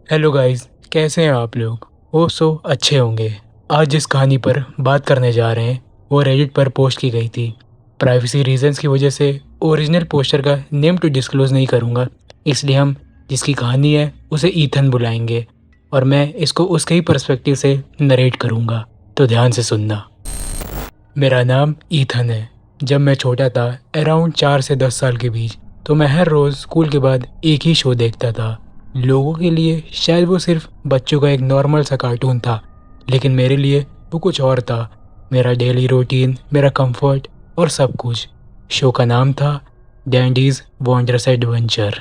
Hello guys, कैसे हैं आप लोग? वो सो अच्छे होंगे। आज जिस कहानी पर बात करने जा रहे हैं वो रेडिट पर पोस्ट की गई थी। प्राइवेसी रीजंस की वजह से ओरिजिनल पोस्टर का नेम तो डिस्क्लोज नहीं करूँगा, इसलिए हम जिसकी कहानी है उसे ईथन बुलाएंगे और मैं इसको उसके ही पर्सपेक्टिव से नरेट करूँगा। तो ध्यान से सुनना। मेरा नाम ईथन है। जब मैं छोटा था, अराउंड 4 से 10 साल के बीच, तो मैं हर रोज़ स्कूल के बाद एक ही शो देखता था। लोगों के लिए शायद वो सिर्फ बच्चों का एक नॉर्मल सा कार्टून था, लेकिन मेरे लिए वो कुछ और था। मेरा डेली रूटीन, मेरा कंफर्ट और सब कुछ। शो का नाम था डैंडीज वंडरस एडवेंचर।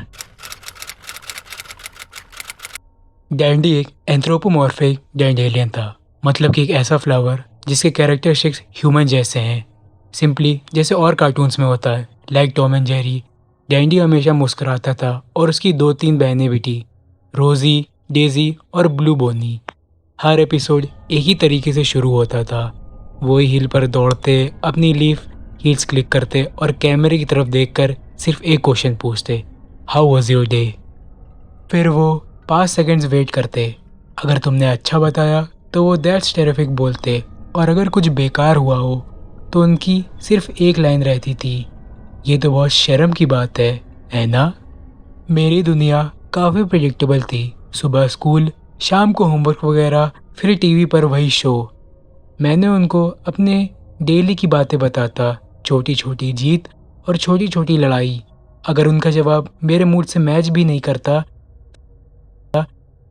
डैंडी एक एंथ्रोपोमॉर्फिक डैंडेलियन था, मतलब कि एक ऐसा फ्लावर जिसके कैरेक्टरिस्टिक्स ह्यूमन जैसे हैं, सिंपली जैसे और कार्टून्स में होता है, like Tom and Jerry. Dandy हमेशा मुस्कुराता था और उसकी 2-3 बहनें भी थी, रोजी, डेजी और ब्लू बोनी। हर एपिसोड एक ही तरीके से शुरू होता था। वही हिल पर दौड़ते, अपनी लीफ हील्स क्लिक करते और कैमरे की तरफ देखकर सिर्फ एक क्वेश्चन पूछते, हाउ वॉज योर डे। फिर वो 5 सेकंड्स वेट करते। अगर तुमने अच्छा बताया तो वो दैट्स टेरिफिक बोलते, और अगर कुछ बेकार हुआ हो तो उनकी सिर्फ एक लाइन रहती थी, ये तो बहुत शर्म की बात है ना। मेरी दुनिया काफ़ी प्रिडिक्टेबल थी। सुबह स्कूल, शाम को होमवर्क वगैरह, फिर टीवी पर वही शो। मैंने उनको अपने डेली की बातें बताता, छोटी छोटी जीत और छोटी छोटी लड़ाई। अगर उनका जवाब मेरे मूड से मैच भी नहीं करता,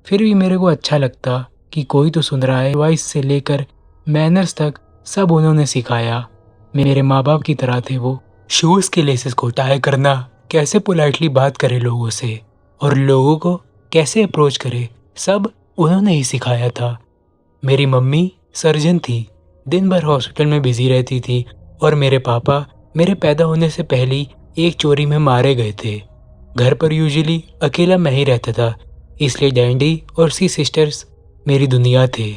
फिर भी मेरे को अच्छा लगता कि कोई तो सुन रहा है। वॉइस से लेकर मैनर्स तक सब उन्होंने सिखाया। मेरे माँ बाप की तरह थे वो। शूज़ के लेसेस को टाई करना, कैसे पोलाइटली बात करे लोगों से और लोगों को कैसे अप्रोच करे, सब उन्होंने ही सिखाया था। मेरी मम्मी सर्जन थी, दिन भर हॉस्पिटल में बिजी रहती थी, और मेरे पापा मेरे पैदा होने से पहले ही एक चोरी में मारे गए थे। घर पर यूजुअली अकेला मैं ही रहता था, इसलिए डैंडी और उसकी सिस्टर्स मेरी दुनिया थे।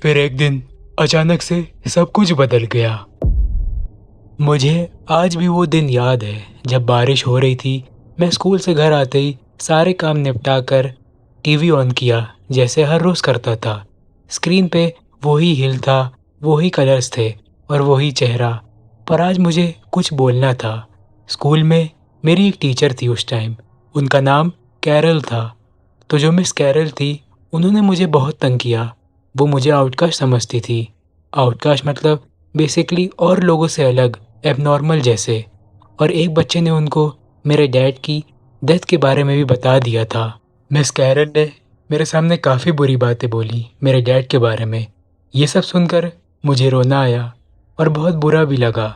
फिर एक दिन अचानक से सब कुछ बदल गया। मुझे आज भी वो दिन याद है जब बारिश हो रही थी। मैं स्कूल से घर आते ही सारे काम निपटा कर टीवी ऑन किया, जैसे हर रोज़ करता था। स्क्रीन पे वही हिल था, वही कलर्स थे और वही चेहरा। पर आज मुझे कुछ बोलना था। स्कूल में मेरी एक टीचर थी उस टाइम, उनका नाम कैरल था। तो जो मिस कैरल थी, उन्होंने मुझे बहुत तंग किया। वो मुझे आउटकास्ट समझती थी। आउटकास्ट मतलब बेसिकली और लोगों से अलग, एबनॉर्मल जैसे। और एक बच्चे ने उनको मेरे डैड की डेथ के बारे में भी बता दिया था। मिस कैरल ने मेरे सामने काफ़ी बुरी बातें बोली मेरे डैड के बारे में। ये सब सुनकर मुझे रोना आया और बहुत बुरा भी लगा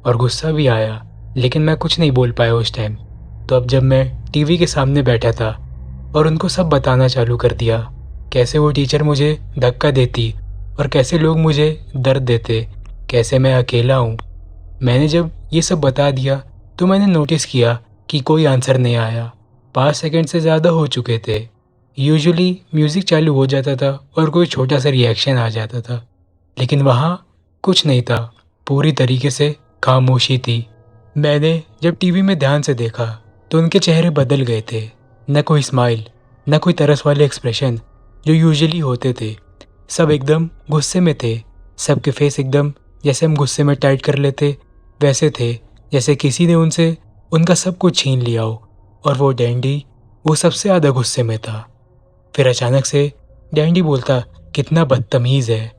और गुस्सा भी आया, लेकिन मैं कुछ नहीं बोल पाया उस टाइम। तो अब जब मैं टीवी के सामने बैठा था और उनको सब बताना चालू कर दिया, कैसे वो टीचर मुझे धक्का देती और कैसे लोग मुझे दर्द देते, कैसे मैं अकेला हूँ। मैंने जब ये सब बता दिया तो मैंने नोटिस किया कि कोई आंसर नहीं आया। 5 सेकंड से ज़्यादा हो चुके थे। यूजुअली म्यूज़िक चालू हो जाता था और कोई छोटा सा रिएक्शन आ जाता था, लेकिन वहाँ कुछ नहीं था। पूरी तरीके से खामोशी थी। मैंने जब टीवी में ध्यान से देखा तो उनके चेहरे बदल गए थे। न कोई स्माइल, न कोई तरस वाले एक्सप्रेशन जो यूजुअली होते थे। सब एकदम गुस्से में थे। सबके फेस एकदम जैसे हम गुस्से में टाइट कर लेते वैसे थे, जैसे किसी ने उनसे उनका सब कुछ छीन लिया हो। और वो डैंडी, वो सबसे ज़्यादा गुस्से में था। फिर अचानक से डैंडी बोलता, कितना बदतमीज़ है।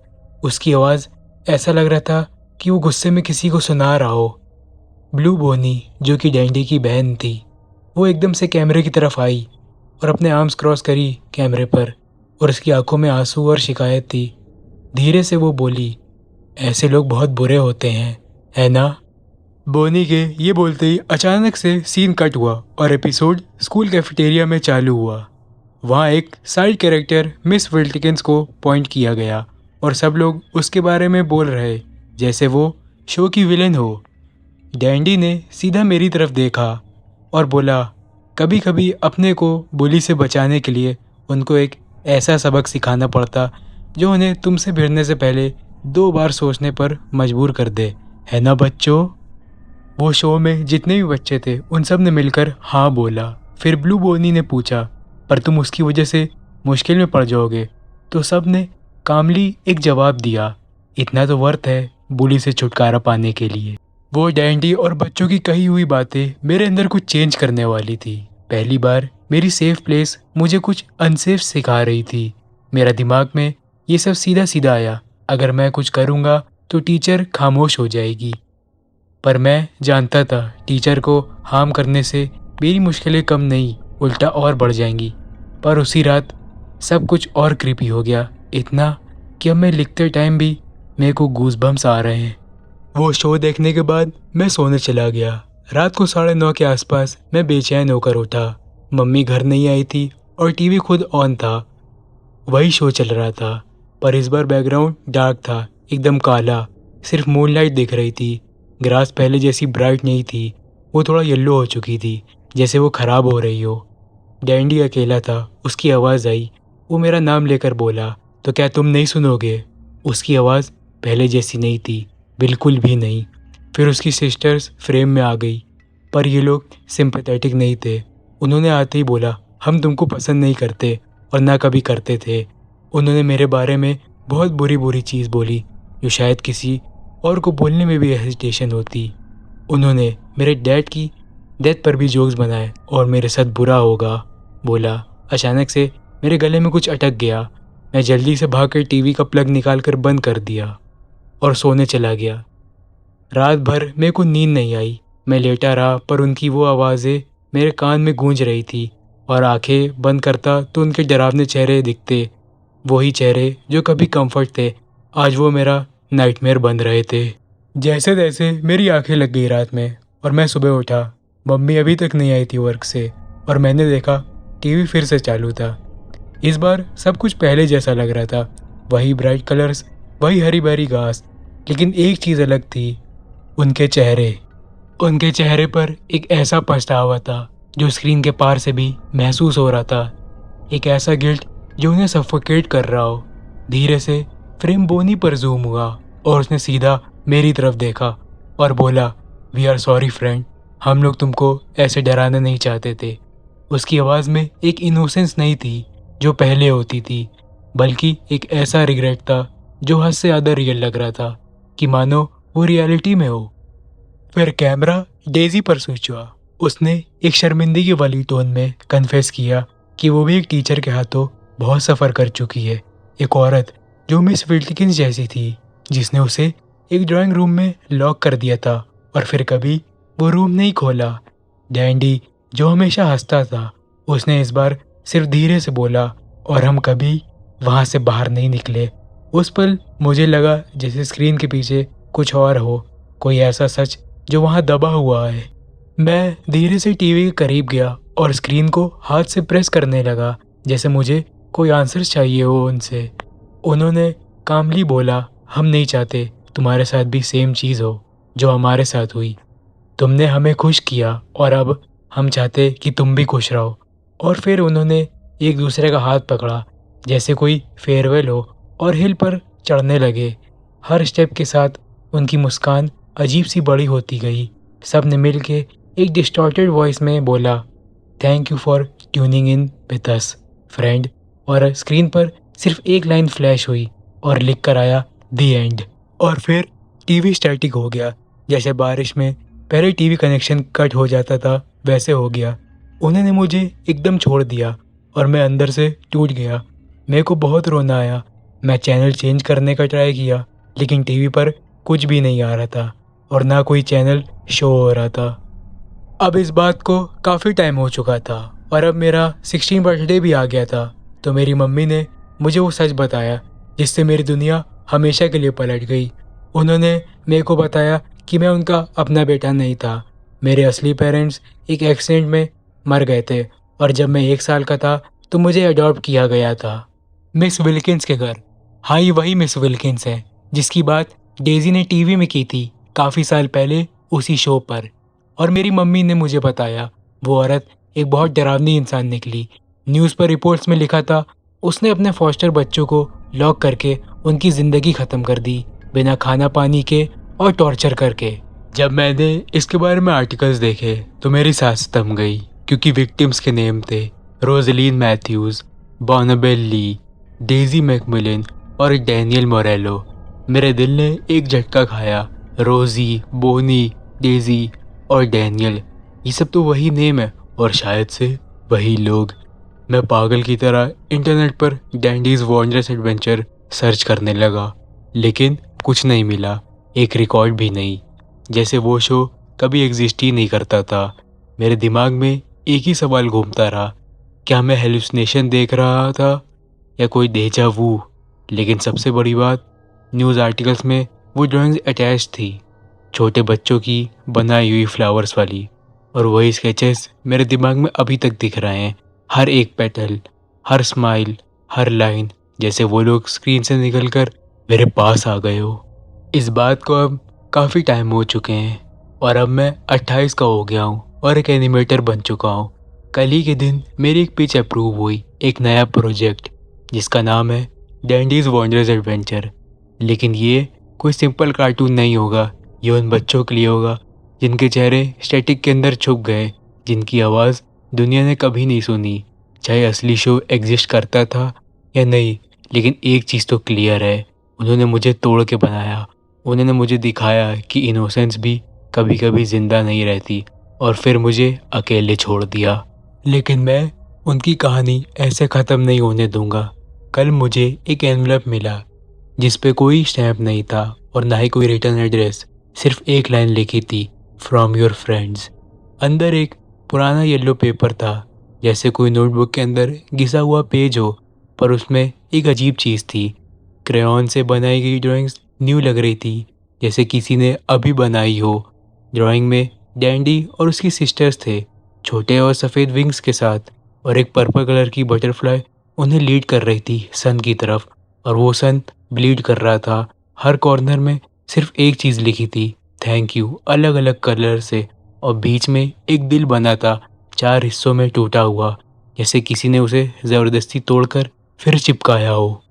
उसकी आवाज़ ऐसा लग रहा था कि वो गुस्से में किसी को सुना रहा हो। ब्लू बोनी, जो कि डैंडी की बहन थी, वो एकदम से कैमरे की तरफ आई और अपने आर्म्स क्रॉस करी कैमरे पर, और उसकी आंखों में आंसू और शिकायत थी। धीरे से वो बोली, ऐसे लोग बहुत बुरे होते हैं, है ना। बोनी के ये बोलते ही अचानक से सीन कट हुआ और एपिसोड स्कूल कैफेटेरिया में चालू हुआ। वहाँ एक साइड कैरेक्टर मिस विल्किंस को पॉइंट किया गया और सब लोग उसके बारे में बोल रहे जैसे वो शो की विलेन हो। डैंडी ने सीधा मेरी तरफ देखा और बोला, कभी कभी अपने को बुली से बचाने के लिए उनको एक ऐसा सबक सिखाना पड़ता जो उन्हें तुमसे भिड़ने से पहले 2 बार सोचने पर मजबूर कर दे, है ना बच्चों। वो शो में जितने भी बच्चे थे उन सब ने मिलकर हाँ बोला। फिर ब्लू बोनी ने पूछा, पर तुम उसकी वजह से मुश्किल में पड़ जाओगे। तो सब ने कामली एक जवाब दिया, इतना तो वर्थ है बुली से छुटकारा पाने के लिए। वो डैंडी और बच्चों की कही हुई बातें मेरे अंदर कुछ चेंज करने वाली थी। पहली बार मेरी सेफ प्लेस मुझे कुछ अनसेफ सिखा रही थी। मेरा दिमाग में ये सब सीधा सीधा आया, अगर मैं कुछ करूँगा तो टीचर खामोश हो जाएगी। पर मैं जानता था टीचर को हार्म करने से मेरी मुश्किलें कम नहीं, उल्टा और बढ़ जाएंगी। पर उसी रात सब कुछ और क्रीपी हो गया, इतना कि अब मैं लिखते टाइम भी मेरे को गूज़बम्स आ रहे हैं। वो शो देखने के बाद मैं सोने चला गया। रात को 9:30 के आसपास मैं बेचैन होकर उठा। मम्मी घर नहीं आई थी और टीवी खुद ऑन था। वही शो चल रहा था, पर इस बार बैकग्राउंड डार्क था, एकदम काला। सिर्फ मूनलाइट दिख रही थी। ग्रास पहले जैसी ब्राइट नहीं थी, वो थोड़ा येलो हो चुकी थी, जैसे वो ख़राब हो रही हो। डैंडी अकेला था। उसकी आवाज़ आई। वो मेरा नाम लेकर बोला, तो क्या तुम नहीं सुनोगे? उसकी आवाज़ पहले जैसी नहीं थी, बिल्कुल भी नहीं। फिर उसकी सिस्टर्स फ्रेम में आ गई, पर ये लोग सिंपैथेटिक नहीं थे। उन्होंने आते ही बोला, हम तुमको पसंद नहीं करते और ना कभी करते थे। उन्होंने मेरे बारे में बहुत बुरी बुरी चीज़ बोली, जो शायद किसी और को बोलने में भी हेजिटेशन होती। उन्होंने मेरे डैड की डेथ पर भी जोक्स बनाए और मेरे साथ बुरा होगा बोला। अचानक से मेरे गले में कुछ अटक गया। मैं जल्दी से भागकर टीवी का प्लग निकाल कर बंद कर दिया और सोने चला गया। रात भर मेरे को नींद नहीं आई। मैं लेटा रहा, पर उनकी वो आवाज़ें मेरे कान में गूंज रही थी, और आंखें बंद करता तो उनके डरावने चेहरे दिखते। वही चेहरे जो कभी कंफर्ट थे, आज वो मेरा नाइटमेयर बन रहे थे। जैसे तैसे मेरी आंखें लग गई रात में, और मैं सुबह उठा। मम्मी अभी तक नहीं आई थी वर्क से, और मैंने देखा टीवी फिर से चालू था। इस बार सब कुछ पहले जैसा लग रहा था, वही ब्राइट कलर्स, वही हरी भरी घास। लेकिन एक चीज़ अलग थी, उनके चेहरे। उनके चेहरे पर एक ऐसा पछतावा था जो स्क्रीन के पार से भी महसूस हो रहा था। एक ऐसा गिल्ट जो उन्हें सफोकेट कर रहा हो। धीरे से फ्रेम बोनी पर जूम हुआ और उसने सीधा मेरी तरफ देखा और बोला, वी आर सॉरी फ्रेंड, हम लोग तुमको ऐसे डराना नहीं चाहते थे। उसकी आवाज़ में एक इनोसेंस नहीं थी जो पहले होती थी, बल्कि एक ऐसा रिग्रेट था जो हद से ज़्यादा रियल लग रहा था, कि मानो वो रियलिटी में हो। फिर कैमरा डेजी पर स्विच हुआ। उसने एक शर्मिंदगी वाली टोन में कन्फेस किया कि वो भी एक टीचर के हाथों बहुत सफ़र कर चुकी है। एक औरत जो मिस विल्किंस जैसी थी, जिसने उसे एक ड्राइंग रूम में लॉक कर दिया था और फिर कभी वो रूम नहीं खोला। डैंडी जो हमेशा हंसता था, उसने इस बार सिर्फ धीरे से बोला, और हम कभी वहाँ से बाहर नहीं निकले। उस पल मुझे लगा जैसे स्क्रीन के पीछे कुछ और हो, कोई ऐसा सच जो वहाँ दबा हुआ है। मैं धीरे से टीवी के करीब गया और स्क्रीन को हाथ से प्रेस करने लगा, जैसे मुझे कोई आंसर्स चाहिए हो उनसे। उन्होंने कामली बोला, हम नहीं चाहते तुम्हारे साथ भी सेम चीज़ हो जो हमारे साथ हुई। तुमने हमें खुश किया और अब हम चाहते कि तुम भी खुश रहो। और फिर उन्होंने एक दूसरे का हाथ पकड़ा, जैसे कोई फेयरवेल हो, और हिल पर चढ़ने लगे। हर स्टेप के साथ उनकी मुस्कान अजीब सी बड़ी होती गई। सब ने मिल के एक डिस्टॉर्टेड वॉइस में बोला, thank you for tuning in with us friend. और स्क्रीन पर सिर्फ एक लाइन फ्लैश हुई और लिख कर आया, द एंड। और फिर टीवी स्टैटिक हो गया, जैसे बारिश में पहले टीवी कनेक्शन कट हो जाता था, वैसे हो गया। उन्होंने मुझे एकदम छोड़ दिया और मैं अंदर से टूट गया। मेरे को बहुत रोना आया। मैं चैनल चेंज करने का ट्राई किया, लेकिन टीवी पर कुछ भी नहीं आ रहा था और ना कोई चैनल शो हो रहा था। अब इस बात को काफ़ी टाइम हो चुका था और अब मेरा 16 बर्थडे भी आ गया था। तो मेरी मम्मी ने मुझे वो सच बताया जिससे मेरी दुनिया हमेशा के लिए पलट गई। उन्होंने मेरे को बताया कि मैं उनका अपना बेटा नहीं था। मेरे असली पेरेंट्स एक एक्सीडेंट में मर गए थे और जब मैं 1 साल का था तो मुझे अडॉप्ट किया गया था मिस विल्किंस के घर। हाँ, ये वही मिस विल्किंस है जिसकी बात डेजी ने टीवी में की थी काफ़ी साल पहले उसी शो पर। और मेरी मम्मी ने मुझे बताया वो औरत एक बहुत डरावनी इंसान निकली। न्यूज़ पर रिपोर्ट्स में लिखा था उसने अपने फॉस्टर बच्चों को लॉक करके उनकी ज़िंदगी ख़त्म कर दी, बिना खाना पानी के और टॉर्चर करके। जब मैंने इसके बारे में आर्टिकल्स देखे तो मेरी सांस थम गई, क्योंकि विक्टिम्स के नेम थे रोजलीन मैथ्यूज़, बॉर्नाबेल ली, डेजी मैकमिलन और डैनियल मोरेलो। मेरे दिल ने एक झटका खाया। रोजी, बोनी, डेजी और डैनियल, ये सब तो वही नेम है और शायद से वही लोग। मैं पागल की तरह इंटरनेट पर डैंडीज वॉन्डरस एडवेंचर सर्च करने लगा, लेकिन कुछ नहीं मिला, एक रिकॉर्ड भी नहीं। जैसे वो शो कभी एग्जिस्ट ही नहीं करता था। मेरे दिमाग में एक ही सवाल घूमता रहा, क्या मैं हेलुसिनेशन देख रहा था या कोई डेजा वू। लेकिन सबसे बड़ी बात, न्यूज़ आर्टिकल्स में वो ड्राइंग्स अटैच थी, छोटे बच्चों की बनाई हुई फ्लावर्स वाली। और वही स्केचेस मेरे दिमाग में अभी तक दिख रहे हैं, हर एक पेटल, हर स्माइल, हर लाइन, जैसे वो लोग स्क्रीन से निकलकर मेरे पास आ गए हो। इस बात को अब काफ़ी टाइम हो चुके हैं और अब मैं 28 का हो गया हूँ और एक एनिमेटर बन चुका हूँ। कल ही के दिन मेरी एक पिच अप्रूव हुई, एक नया प्रोजेक्ट जिसका नाम है डैंडीज वॉन्डरस एडवेंचर। लेकिन ये कोई सिंपल कार्टून नहीं होगा, ये उन बच्चों के लिए होगा जिनके चेहरे स्टैटिक के अंदर छुप गए, जिनकी आवाज़ दुनिया ने कभी नहीं सुनी, चाहे असली शो एग्जिस्ट करता था या नहीं। लेकिन एक चीज़ तो क्लियर है, उन्होंने मुझे तोड़ के बनाया। उन्होंने मुझे दिखाया कि इनोसेंस भी कभी कभी ज़िंदा नहीं रहती, और फिर मुझे अकेले छोड़ दिया। लेकिन मैं उनकी कहानी ऐसे ख़त्म नहीं होने दूंगा। कल मुझे एक एनवलप मिला जिस पे कोई स्टैम्प नहीं था और ना ही कोई रिटर्न एड्रेस, सिर्फ एक लाइन लिखी थी, फ्रॉम योर फ्रेंड्स। अंदर एक पुराना येलो पेपर था, जैसे कोई नोटबुक के अंदर घिसा हुआ पेज हो, पर उसमें एक अजीब चीज़ थी। क्रेयॉन से बनाई गई ड्राइंग्स न्यू लग रही थी, जैसे किसी ने अभी बनाई हो। ड्राइंग में डैंडी और उसकी सिस्टर्स थे, छोटे और सफ़ेद विंग्स के साथ, और एक पर्पल कलर की बटरफ्लाई उन्हें लीड कर रही थी सन की तरफ, और वो सन ब्लीड कर रहा था। हर कॉर्नर में सिर्फ एक चीज़ लिखी थी, थैंक यू, अलग अलग कलर से, और बीच में एक दिल बना था, 4 हिस्सों में टूटा हुआ, जैसे किसी ने उसे ज़बरदस्ती तोड़कर फिर चिपकाया हो।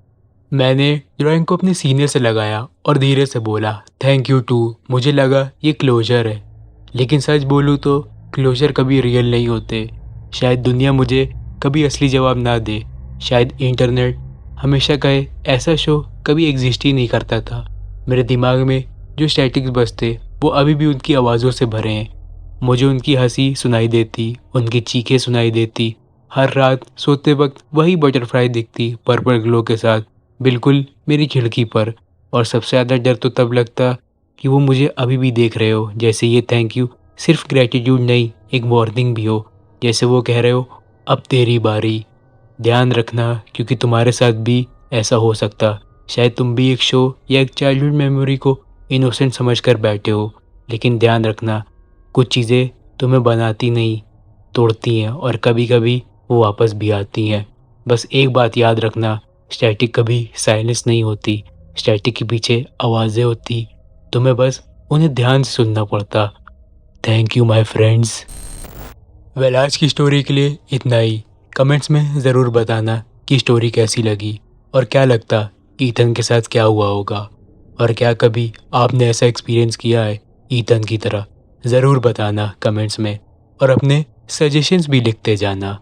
मैंने ड्राइंग को अपने सीने से लगाया और धीरे से बोला, थैंक यू टू। मुझे लगा ये क्लोजर है, लेकिन सच बोलूँ तो क्लोजर कभी रियल नहीं होते। शायद दुनिया मुझे कभी असली जवाब ना दे, शायद इंटरनेट हमेशा कहे ऐसा शो कभी एग्जिस्ट ही नहीं करता था। मेरे दिमाग में जो स्टैटिक्स बजते वो अभी भी उनकी आवाज़ों से भरे हैं। मुझे उनकी हंसी सुनाई देती, उनकी चीखें सुनाई देती। हर रात सोते वक्त वही बटरफ्लाई दिखती पर्पल ग्लो के साथ, बिल्कुल मेरी खिड़की पर। और सबसे ज़्यादा डर तो तब लगता कि वो मुझे अभी भी देख रहे हो, जैसे ये थैंक यू सिर्फ ग्रेटिट्यूड नहीं, एक वार्निंग भी हो, जैसे वो कह रहे हो अब तेरी बारी, ध्यान रखना, क्योंकि तुम्हारे साथ भी ऐसा हो सकता। शायद तुम भी एक शो या एक चाइल्डहुड मेमोरी को इनोसेंट समझकर बैठे हो, लेकिन ध्यान रखना, कुछ चीज़ें तुम्हें बनाती नहीं, तोड़ती हैं, और कभी कभी वो वापस भी आती हैं। बस एक बात याद रखना, स्टैटिक कभी साइलेंस नहीं होती, स्टैटिक के पीछे आवाज़ें होती, तुम्हें बस उन्हें ध्यान से सुनना पड़ता। Thank you my friends. Well, आज की स्टोरी के लिए इतना ही। कमेंट्स में ज़रूर बताना कि स्टोरी कैसी लगी और क्या लगता ईथन के साथ क्या हुआ होगा, और क्या कभी आपने ऐसा एक्सपीरियंस किया है ईथन की तरह। ज़रूर बताना कमेंट्स में, और अपने सजेशंस भी लिखते जाना।